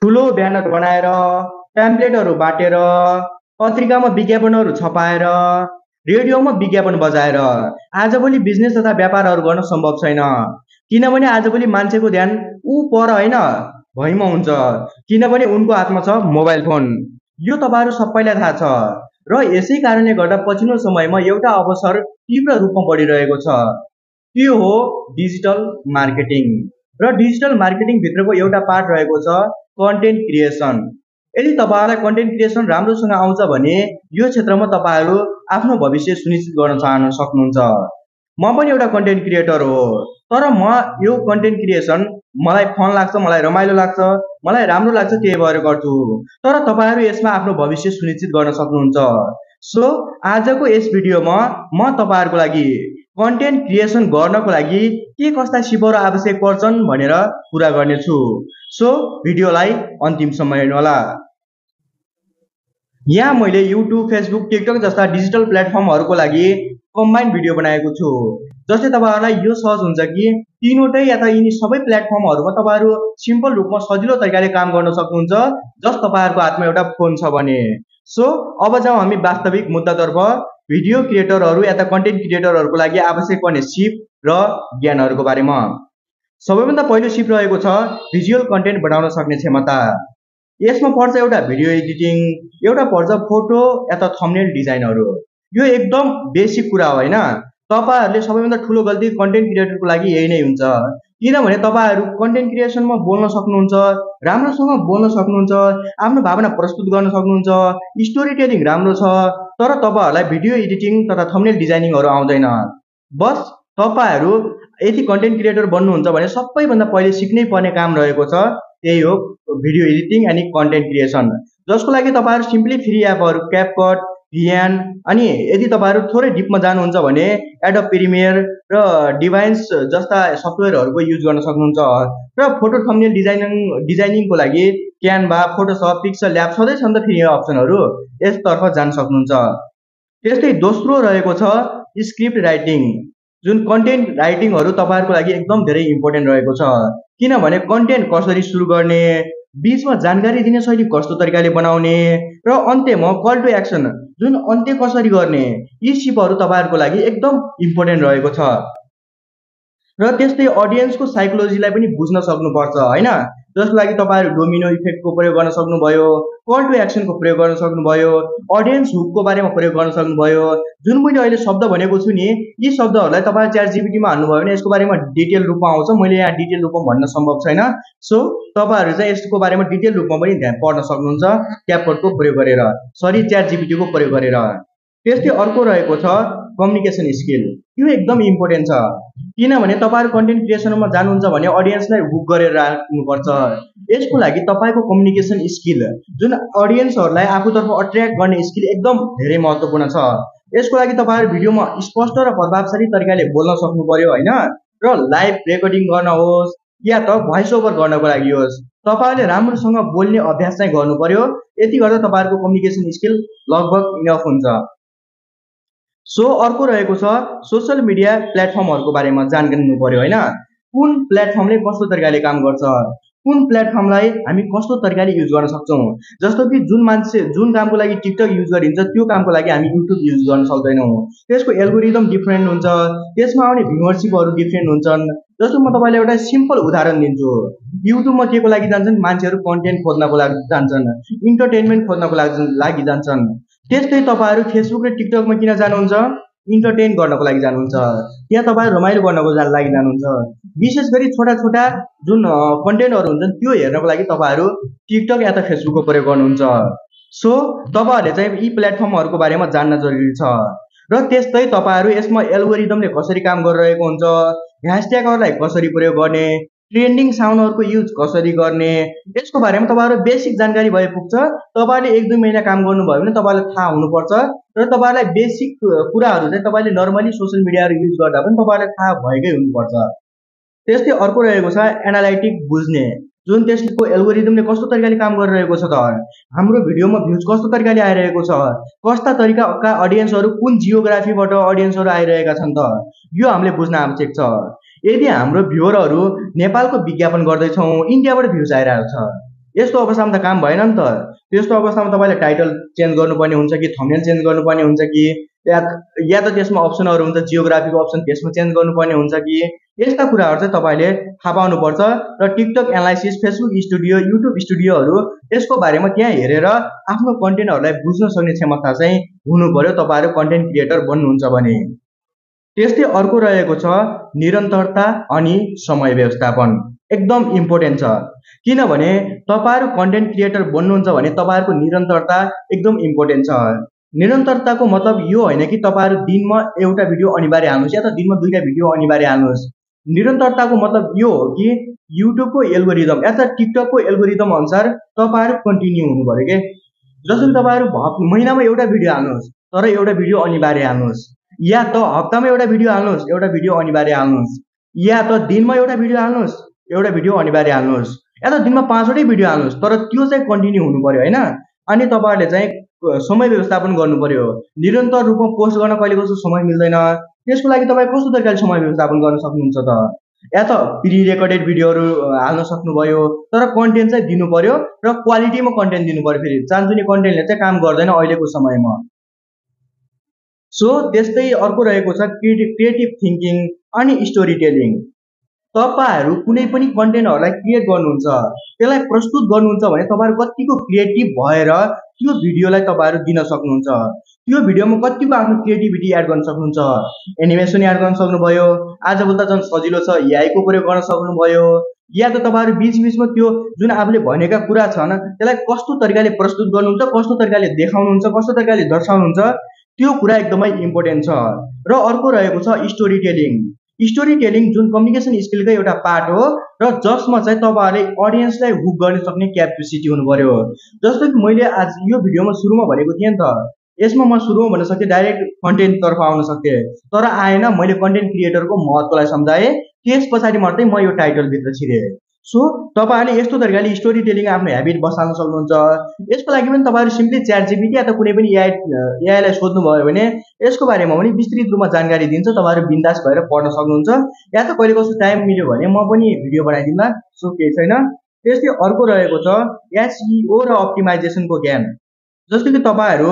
ठुलो ब्यानर बनाएर, टेम्प्लेटहरू बाटेर, पत्रिकामा विज्ञापनहरू छपाएर, रेडियोमा विज्ञापन बजाएर आजभोलि बिजनेस तथा व्यापारहरू गर्न सम्भव छैन। किनभने आजभोलि मान्छेको ध्यान ऊ पर होइन भइमा हुन्छ, किनभने उनको हातमा छ मोबाइल फोन। यो तपाईहरु सबैलाई थाहा छ र यसै कारणले गर्दा पछिल्लो समयमा एउटा अवसर तीव्र रूपमा बढिरहेको छ। त्यो हो डिजिटल मार्केटिङ। र डिजिटल मार्केटिङ भित्रको एउटा पार्ट रहेको छ कन्टेन्ट क्रिएसन। यदि तपाईहरुलाई कन्टेन्ट क्रिएसन राम्रोसँग आउँछ भने यो क्षेत्रमा तपाईहरु आफ्नो भविष्य सुनिश्चित गर्न चाहन सक्नुहुन्छ। म पनि एउटा कन्टेन्ट क्रिएटर हो, तर म यो कन्टेन्ट क्रिएसन मलाई फन लाग्छ, मलाई रमाइलो लाग्छ, मलाई राम्रो लाग्छ, त्यही भएर गर्छु। तर तपाईहरु यसमा आफ्नो भविष्य सुनिश्चित गर्न सक्नुहुन्छ। सो आजको यस भिडियोमा म तपाईहरुको लागि कन्टेन्ट क्रिएसन गर्नको लागि के कस्ता सिपहरु आवश्यक पर्छन् भनेर कुरा गर्नेछु। सो भिडियोलाई अन्तिमसम्म हेर्नुहोला। यहाँ मैले युट्युब, फेसबुक, टिकटक जस्ता डिजिटल प्लेटफर्महरुको लागि कम्बाइन भिडियो बनाएको छु। जस्तै तपाईहरुलाई यो सहज हुन्छ कि तीनवटै या त यिनी सबै प्लेटफर्महरुमा तपाईहरु सिम्पल रूपमा सजिलो तरिकाले काम गर्न सक्नुहुन्छ जस तपाईहरुको हातमा एउटा फोन छ भने। सो अब जाउँ हामी वास्तविक मुद्दातर्फ। भिडियो क्रिएटरहरु या त कन्टेन्ट क्रिएटरहरुको लागि आवश्यक पर्ने सिप र ज्ञानहरुको बारेमा। सबैभन्दा पहिलो सिप रहेको छ भिजुअल कन्टेन्ट बनाउन सक्ने क्षमता। यसमा पर्छ एउटा भिडियो एडिटिङ, एउटा पर्छ फोटो या त थम्बनेल डिजाइनहरु। यो एकदम बेसिक कुरा हो हैन। तपाईहरुले सबैभन्दा ठूलो गल्ती कन्टेन्ट क्रिएटरको लागि यही नै हुन्छ। किनभने तपाईहरु कन्टेन्ट क्रिएसनमा बोल्न सक्नुहुन्छ, राम्रोसँग बोल्न सक्नुहुन्छ, आफ्नो भावना प्रस्तुत गर्न सक्नुहुन्छ, स्टोरी टेलिङ राम्रो छ, तर तपाईहरुलाई भिडियो एडिटिङ तथा थम्बनेल डिजाइनिङहरु आउँदैन। बस तपाईहरु यदि कन्टेन्ट क्रिएटर बन्नुहुन्छ भने सबैभन्दा पहिले सिक्नै पर्ने काम रहेको छ त्यही हो भिडियो एडिटिङ अनि कन्टेन्ट क्रिएसन, जसको लागि तपाईहरु सिम्पली फ्री एपहरु क्यापकट, भिएन अनि यदि तपाईहरु थोरै डिपमा जानुहुन्छ भने एडोब प्रिमियर र डिभाइन्स जस्ता सफ्टवेयरहरुको युज गर्न सक्नुहुन्छ। र फोटो थम्बनेल डिजाइनिङको लागि क्यानभा, फोटोशप, पिक्सल ल्याब सधैँ छन् त फ्री अप्सनहरु, यसतर्फ जान सक्नुहुन्छ। त्यस्तै दोस्रो रहेको छ स्क्रिप्ट राइटिङ, जुन कन्टेन्ट राइटिङहरु तपाईहरुको लागि एकदम धेरै इम्पोर्टेन्ट रहेको छ। किनभने कन्टेन्ट कसरी सुरु गर्ने, बीचमा जानकारी दिने शैली कस्तो तरिकाले बनाउने र अन्त्यमा कल टु एक्सन जुन अन्त्य कसरी गर्ने, यी सिपहरु तपाईहरुको लागि एकदम इम्पोर्टेन्ट रहेको छ। र त्यस्तै ऑडियन्सको साइकोलोजीलाई पनि बुझ्न सक्नुपर्छ हैन। जसको लागि तपाईहरु डोमिनो इफेक्टको प्रयोग गर्न सक्नुभयो, कल टु एक्सनको प्रयोग गर्न सक्नुभयो, ऑडियन्स हुकको बारेमा प्रयोग गर्न सक्नुभयो। जुन मैले अहिले शब्द भनेको छु नि, यी शब्दहरुलाई तपाईहरु च्याट जीपीटीमा हाल्नुभयो भने यसको बारेमा डिटेल रूपमा आउँछ। मैले यहाँ डिटेल रूपमा भन्न सम्भव छैन। सो तपाईहरु चाहिँ यसको बारेमा डिटेल रूपमा पनि ध्यान पढ्न सक्नुहुन्छ क्यापकटको प्रयोग गरेर, सरी च्याट जीपीटीको प्रयोग गरेर। त्यस्तै अर्को रहेको छ कम्युनिकेसन स्किल। यो एकदम इम्पोर्टेन्ट छ। किनभने तपाईहरु कन्टेन्ट क्रिएसनमा जानुहुन्छ भने ऑडियन्सलाई हुक गरेर राख्नुपर्छ। यसको लागि तपाईको कम्युनिकेसन स्किल जुन ऑडियन्सहरुलाई आफूतर्फ अट्र्याक्ट गर्ने स्किल एकदम धेरै महत्त्वपूर्ण छ। यसको लागि तपाईहरु भिडियोमा स्पष्ट र प्रभावशाली तरिकाले बोल्न सक्नु पर्यो हैन। र लाइभ रेकर्डिङ गर्न होस् या त भोइस ओभर गर्नको लागि होस्, तपाईहरुले राम्रोसँग बोल्ने अभ्यास चाहिँ गर्नु पर्यो। यति गर्दा तपाईहरुको कम्युनिकेसन स्किल लगभग इनफ हुन्छ। सो अर्को रहेको छ सोशल मिडिया प्लेटफर्महरुको बारेमा जानकारी लिनु पर्यो हैन। कुन प्लेटफर्मले कस्तो तरिकाले काम गर्छ, कुन प्लेटफर्मलाई हामी कस्तो तरिकाले युज गर्न सक्छौं। जस्तो कि जुन कामको लागि टिकटक युज गरिन्छ त्यो कामको लागि हामी युट्युब युज गर्न सक्दैनौं। त्यसको एल्गोरिदम डिफरेन्ट हुन्छ, त्यसमा आउने भ्युअरशिपहरु डिफरेन्ट हुन्छन्। जस्तो म तपाईलाई एउटा सिम्पल उदाहरण दिन्छु। युट्युबमा केको लागि जान्छन्, मान्छेहरु कन्टेन्ट खोज्नको लागि जान्छन्, इन्टरटेनमेन्ट खोज्नको लागि जान्छन्। त्यस्तै तपाईहरु फेसबुक र टिकटकमा किन जानुहुन्छ, इन्टरटेन गर्नको लागि जानुहुन्छ, त्यहाँ तपाईहरु रमाइलो गर्नको लागि जानुहुन्छ। विशेष गरी छोटा छोटा जुन कन्टेन्टहरु हुन्छन् त्यो हेर्नको लागि तपाईहरु टिकटक या त फेसबुकको प्रयोग गर्नुहुन्छ। सो तपाईहरुले चाहिँ यी प्लेटफर्महरुको बारेमा जान्न जरुरी छ। र त्यस्तै तपाईहरु यसमा एल्गोरिदमले कसरी काम गरिरहेको हुन्छ, ह्याशट्यागहरुलाई कसरी प्रयोग गर्ने, ट्रेन्डिङ साउन्डहरुको युज कसरी गर्ने, यसको बारेमा तपाईहरु बेसिक जानकारी भए पुग्छ। तपाईले 1-2 महिना काम गर्नुभयो भने तपाईलाई थाहा हुनुपर्छ। र तपाईलाई बेसिक कुराहरु चाहिँ तपाईले नर्मली सोशल मिडियाहरु युज गर्दा पनि तपाईलाई थाहा भएकै हुनुपर्छ। त्यस्तै अर्को रहेको छ एनालाइटिक बुझ्ने, जुन त्यसको एल्गोरिदमले कस्तो तरिकाले काम गरिरहेको छ त, हाम्रो भिडियोमा भ्युज कस्तो तरिकाले आइरहेको छ, कस्ता तरिकाका ऑडियन्सहरु कुन जियोग्राफीबाट ऑडियन्सहरु आइरहेका छन् त, यो हामीले बुझ्न आवश्यक छ। यदि हाम्रो भ्युअरहरु नेपालको विज्ञापन गर्दै छौं, इन्डियाबाट भ्युज आइरहेको छ, यस्तो अवस्थामा त काम भएन नि त। त्यस्तो अवस्थामा तपाईँले टाइटल चेन्ज गर्नुपर्ने हुन्छ कि थम्बनेल चेन्ज गर्नुपर्ने हुन्छ कि या या त त्यसमा अप्सनहरू हुन्छ जियोग्राफीको अप्सन त्यसमा चेन्ज गर्नुपर्ने हुन्छ कि यस्ता कुराहरू चाहिँ तपाईँले थाहा पाउनुपर्छ। र TikTok analysis, Facebook studio, YouTube स्टुडियोहरू यसको बारेमा त्यहाँ हेरेर आफ्नो कन्टेन्टहरूलाई बुझ्न सक्ने क्षमता चाहिँ हुनु पर्यो तपाईँहरू कन्टेन्ट क्रिएटर बन्नुहुन्छ भने। त्यस्तै अर्को रहेको छ निरन्तरता अनि समय व्यवस्थापन। एकदम इम्पोर्टेन्ट छ, किनभने तपाईँहरू कन्टेन्ट क्रिएटर बन्नुहुन्छ भने तपाईँहरूको निरन्तरता एकदम इम्पोर्टेन्ट छ। निरन्तरताको मतलब यो होइन कि तपाईँहरू दिनमा एउटा भिडियो अनिवार्य हाल्नुहोस् या त दिनमा 2टा भिडियो अनिवार्य हाल्नुहोस्। निरन्तरताको मतलब यो हो कि युट्युबको एल्गोरिदम या त टिकटकको एल्गोरिदम अनुसार तपाईँहरू कन्टिन्यू हुनु पर्यो के। जसरी तपाईँहरू महिनामा एउटा भिडियो हाल्नुहोस् तर एउटा भिडियो अनिवार्य हाल्नुहोस्, या त हप्तामा एउटा भिडियो हाल्नुहोस् एउटा भिडियो अनिवार्य हाल्नुहोस्, या त दिनमा एउटा भिडियो हाल्नुहोस् एउटा भिडियो अनिवार्य हाल्नुहोस्, या त दिनमा 5वटै भिडियो हाल्नुहोस्, तर त्यो चाहिँ कन्टिन्यू हुनु पर्यो होइन। अनि तपाईँहरूले चाहिँ समय व्यवस्थापन गर्नु पर्यो। निरन्तर रूपमा पोस्ट गर्न कहिले कस्तो समय मिल्दैन, त्यसको लागि तपाईँ कस्तो तरिकाले समय व्यवस्थापन गर्न सक्नुहुन्छ त? या त प्री रेकर्डेड भिडियोहरू हाल्न सक्नुभयो, तर कन्टेन्ट चाहिँ दिनु पर्यो र क्वालिटीमा कन्टेन्ट दिनु पर्यो। फेरि चान्चुने कन्टेन्टले चाहिँ काम गर्दैन अहिलेको समयमा। सो त्यस्तै अर्को रहेको छ क्रिएटिभ थिङ्किङ अनि स्टोरी टेलिङ। तपाईँहरू कुनै पनि कन्टेन्टहरूलाई क्रिएट गर्नुहुन्छ, त्यसलाई प्रस्तुत गर्नुहुन्छ भने तपाईँहरू कतिको क्रिएटिभ भएर त्यो भिडियोलाई तपाईँहरू दिन सक्नुहुन्छ, त्यो भिडियोमा कतिको आफ्नो क्रिएटिभिटी एड गर्न सक्नुहुन्छ। एनिमेसन एड गर्न सक्नुभयो, आजभोलि त झन् सजिलो छ एआईको प्रयोग गर्न सक्नुभयो, या त तपाईँहरू बिचबिचमा त्यो जुन आफूले भनेका कुरा छन् त्यसलाई कस्तो तरिकाले प्रस्तुत गर्नुहुन्छ, कस्तो तरिकाले देखाउनुहुन्छ, कस्तो तरिकाले दर्शाउनुहुन्छ, त्यो कुरा एकदमै इम्पोर्टेन्ट छ। र अर्को रहेको छ स्टोरी टेलिङ। स्टोरी टेलिङ जुन कम्युनिकेसन स्किलकै एउटा पार्ट हो र जसमा चाहिँ तपाईँहरूले अडियन्सलाई हुक गर्न सक्ने क्यापेसिटी हुनु पर्यो। जस्तो कि मैले आज यो भिडियोमा सुरुमा भनेको थिएँ नि त, यसमा म सुरुमा भन्न सक्थेँ डाइरेक्ट कन्टेन्टतर्फ आउन सक्थेँ, तर आएन। मैले कन्टेन्ट क्रिएटरको महत्त्वलाई सम्झाएँ, त्यस पछाडि मात्रै म यो टाइटलभित्र छिरेँ। सो तपाईँहरूले यस्तो तरिकाले स्टोरी टेलिङ आफ्नो ह्याबिट बसाल्न सक्नुहुन्छ। यसको लागि पनि तपाईँहरू सिम्पली च्याटजिपिटी या त कुनै पनि एआईलाई सोध्नुभयो भने यसको बारेमा पनि विस्तृत रूपमा जानकारी दिन्छ, तपाईँहरू बिन्दास भएर पढ्न सक्नुहुन्छ। या त कहिले कस्तो टाइम मिल्यो भने म पनि भिडियो बनाइदिउँला, सो केही छैन। त्यस्तै अर्को रहेको छ एसइओ र अप्टिमाइजेसनको ज्ञान। जस्तो कि तपाईँहरू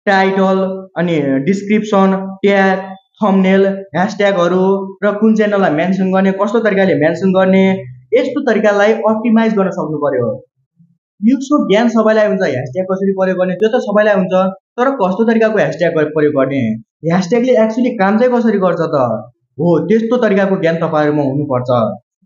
टाइटल अनि डिस्क्रिप्सन, ट्याग, थम्बनेल, ह्यासट्यागहरू र कुन च्यानललाई मेन्सन गर्ने, कस्तो तरिकाले मेन्सन गर्ने, यस्तो तरिकालाई अप्टिमाइज गर्न सक्नु पर्यो। यसको ज्ञान सबैलाई हुन्छ, ह्यासट्याग कसरी प्रयोग गर्ने त्यो त सबैलाई हुन्छ, तर कस्तो तरिकाको ह्यासट्याग प्रयोग गर्ने, ह्यासट्यागले एक्चुअली काम चाहिँ कसरी गर्छ त हो, त्यस्तो तरिकाको ज्ञान तपाईँहरूमा हुनुपर्छ।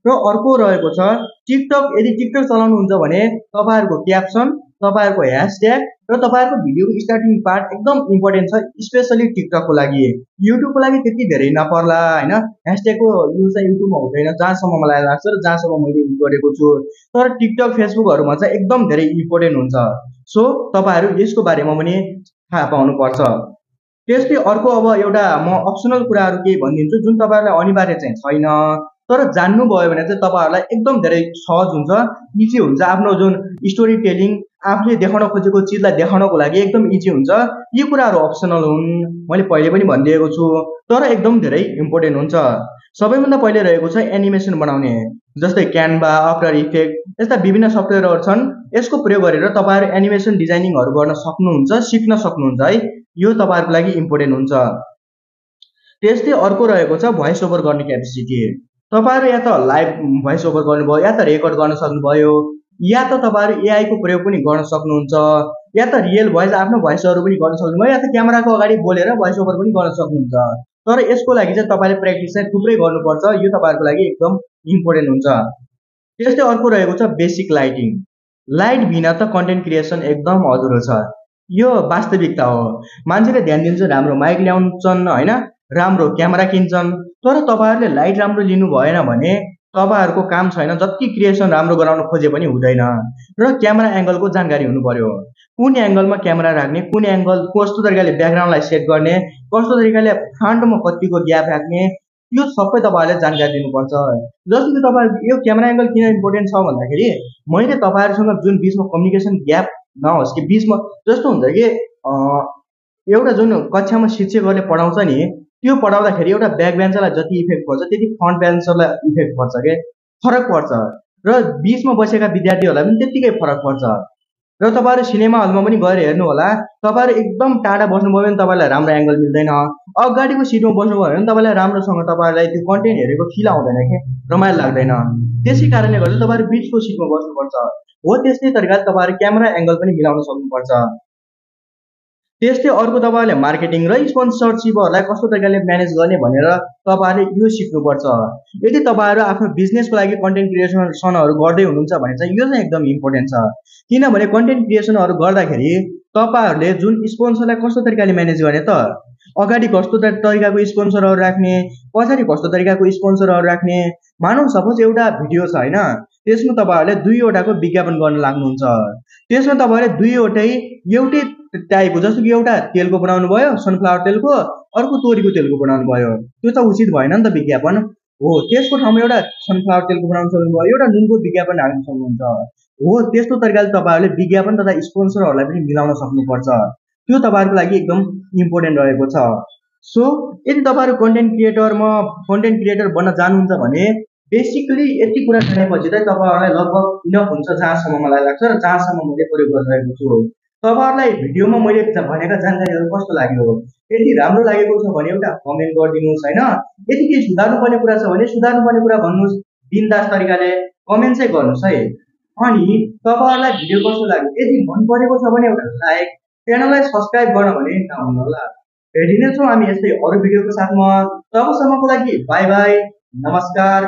र अर्को रहेको छ टिकटक। यदि टिकटक चलाउनुहुन्छ भने तपाईँहरूको क्याप्सन, तपाईँहरूको ह्यासट्याग र तपाईँहरूको भिडियोको स्टार्टिङ पार्ट एकदम इम्पोर्टेन्ट छ, स्पेसली टिकटकको लागि। युट्युबको लागि त्यति धेरै नपर्ला होइन, ह्यासट्यागको युज चाहिँ युट्युबमा हुँदैन जहाँसम्म मलाई लाग्छ र जहाँसम्म मैले युज गरेको छु, तर टिकटक फेसबुकहरूमा चाहिँ एकदम धेरै इम्पोर्टेन्ट हुन्छ। सो तपाईँहरू यसको बारेमा पनि थाहा पाउनुपर्छ। त्यस्तै अर्को अब एउटा म अप्सनल कुराहरू केही भनिदिन्छु जुन तपाईँहरूलाई अनिवार्य चाहिँ छैन, तर जान्नुभयो भने चाहिँ तपाईँहरूलाई एकदम धेरै सहज हुन्छ, इजी हुन्छ। आफ्नो जुन स्टोरी टेलिङ आफूले देखाउन खोजेको चिजलाई देखाउनको लागि एकदम इजी हुन्छ। यी कुराहरू अप्सनल हुन्, मैले पहिले पनि भनिदिएको छु, तर एकदम धेरै इम्पोर्टेन्ट हुन्छ। सबैभन्दा पहिले रहेको छ एनिमेसन बनाउने, जस्तै क्यानभा, आफ्टर इफेक्ट, यस्ता विभिन्न सफ्टवेयरहरू छन्। यसको प्रयोग गरेर तपाईँहरू एनिमेसन डिजाइनिङहरू गर्न सक्नुहुन्छ, सिक्न सक्नुहुन्छ है। यो तपाईँहरूको लागि इम्पोर्टेन्ट हुन्छ। त्यस्तै अर्को रहेको छ भोइस ओभर गर्ने क्यापेसिटी। तपाईँहरू या त लाइभ भोइस ओभर गर्नुभयो, या त रेकर्ड गर्न सक्नुभयो, या त तपाईँहरू एआईको प्रयोग पनि गर्न सक्नुहुन्छ, या त रियल भोइस आफ्नो भोइसहरू पनि गर्न सक्नुभयो, या त क्यामेराको अगाडि बोलेर भोइस ओभर पनि गर्न सक्नुहुन्छ। तर यसको लागि चाहिँ तपाईँले प्र्याक्टिस चाहिँ थुप्रै गर्नुपर्छ, यो तपाईँहरूको लागि एकदम इम्पोर्टेन्ट हुन्छ। त्यस्तै अर्को रहेको छ बेसिक लाइटिङ। लाइट बिना त कन्टेन्ट क्रिएसन एकदम अधुरो छ, यो वास्तविकता हो। मान्छेले ध्यान दिन्छन्, राम्रो माइक ल्याउँछन् होइन, राम्रो क्यामेरा किन्छन्, तर तपाईँहरूले लाइट राम्रो लिनु भएन भने तपाईँहरूको काम छैन। जति क्रिएसन राम्रो गराउन खोजे पनि हुँदैन। र क्यामेरा एङ्गलको जानकारी हुनु पर्यो, कुन एङ्गलमा क्यामेरा राख्ने, कुन एङ्गल कस्तो तरिकाले ब्याकग्राउन्डलाई सेट गर्ने, कस्तो तरिकाले फ्रन्टमा कतिको ग्याप राख्ने, यो सबै तपाईँहरूले जानकारी दिनुपर्छ। जस्तो कि तपाईँहरूको यो क्यामेरा एङ्गल किन इम्पोर्टेन्ट छ भन्दाखेरि मैले तपाईँहरूसँग जुन बिचमा कम्युनिकेसन ग्याप नहोस् कि बिचमा, जस्तो हुन्छ कि एउटा जुन कक्षामा शिक्षकहरूले पढाउँछ नि, त्यो पढाउँदाखेरि एउटा ब्याक बेन्चरलाई जति इफेक्ट पर्छ त्यति फ्रन्ट बेन्चरलाई इफेक्ट पर्छ के, फरक पर्छ। र बिचमा बसेका विद्यार्थीहरूलाई पनि त्यत्तिकै फरक पर्छ। र तपाईँहरू सिनेमा हलमा पनि गएर हेर्नु होला, तपाईँहरू एकदम टाढा बस्नुभयो भने तपाईँलाई राम्रो एङ्गल मिल्दैन, अगाडिको सिटमा बस्नुभयो भने तपाईँलाई राम्रोसँग तपाईँहरूलाई त्यो कन्टेन्ट हेरेको फिल आउँदैन के, रमाइलो लाग्दैन। त्यसै कारणले गर्दा तपाईँहरू बिचको सिटमा बस्नुपर्छ। हो त्यस्तै तरिकाले तपाईँहरू क्यामेरा एङ्गल पनि मिलाउन सक्नुपर्छ। त्यस्तै अर्को तपाईँहरूले मार्केटिङ र स्पोन्सरसिपहरूलाई कस्तो तरिकाले म्यानेज गर्ने भनेर तपाईँहरूले यो सिक्नुपर्छ। यदि तपाईँहरू आफ्नो बिजनेसको लागि कन्टेन्ट क्रिएसनहरू गर्दै हुनुहुन्छ भने चाहिँ यो चाहिँ एकदम इम्पोर्टेन्ट छ। किनभने कन्टेन्ट क्रिएसनहरू गर्दाखेरि तपाईँहरूले जुन स्पोन्सरलाई कस्तो तरिकाले म्यानेज गर्ने त, अगाडि कस्तो तरिकाको स्पोन्सरहरू राख्ने, पछाडि कस्तो तरिकाको स्पोन्सरहरू राख्ने। मानौँ सपोज एउटा भिडियो छ होइन, त्यसमा तपाईँहरूले 2वटाको विज्ञापन गर्न लाग्नुहुन्छ, त्यसमा तपाईँहरूले 2वटै एउटै टाइपको, जस्तो कि एउटा तेलको बनाउनु भयो सनफ्लावर तेलको, अर्को तोरीको तेलको बनाउनु भयो, त्यो त उचित भएन नि त विज्ञापन। हो त्यसको ठाउँमा एउटा सनफ्लावर तेलको बनाउनु सक्नुभयो, एउटा नुनको विज्ञापन हाल्न सक्नुहुन्छ। हो त्यस्तो तरिकाले तपाईँहरूले विज्ञापन तथा स्पोन्सरहरूलाई पनि मिलाउन सक्नुपर्छ। त्यो तपाईँहरूको लागि एकदम इम्पोर्टेन्ट रहेको छ। सो यदि तपाईँहरू कन्टेन्ट क्रिएटर बन्न जानुहुन्छ भने बेसिकली यति कुरा जानेपछि चाहिँ तपाईँहरूलाई लगभग इनफ हुन्छ, जहाँसम्म मलाई लाग्छ र जहाँसम्म मैले प्रयोग गरिरहेको छु। तपाईँहरूलाई भिडियोमा मैले भनेका जानकारीहरू कस्तो लाग्यो, यदि राम्रो लागेको छ भने एउटा कमेन्ट गरिदिनुहोस् होइन। यदि केही सुधार्नुपर्ने कुरा छ भने सुधार्नुपर्ने कुरा भन्नुहोस्, बिन्दास तरिकाले कमेन्ट चाहिँ गर्नुहोस् है। अनि तपाईँहरूलाई भिडियो कस्तो लाग्यो, यदि मन परेको छ भने एउटा लाइक, च्यानललाई सब्सक्राइब गर्न भने नभुल्नु होला। भेटिनेछौँ हामी यस्तै अरू भिडियोको साथमा। तबसम्मको लागि बाई बाई, नमस्कार।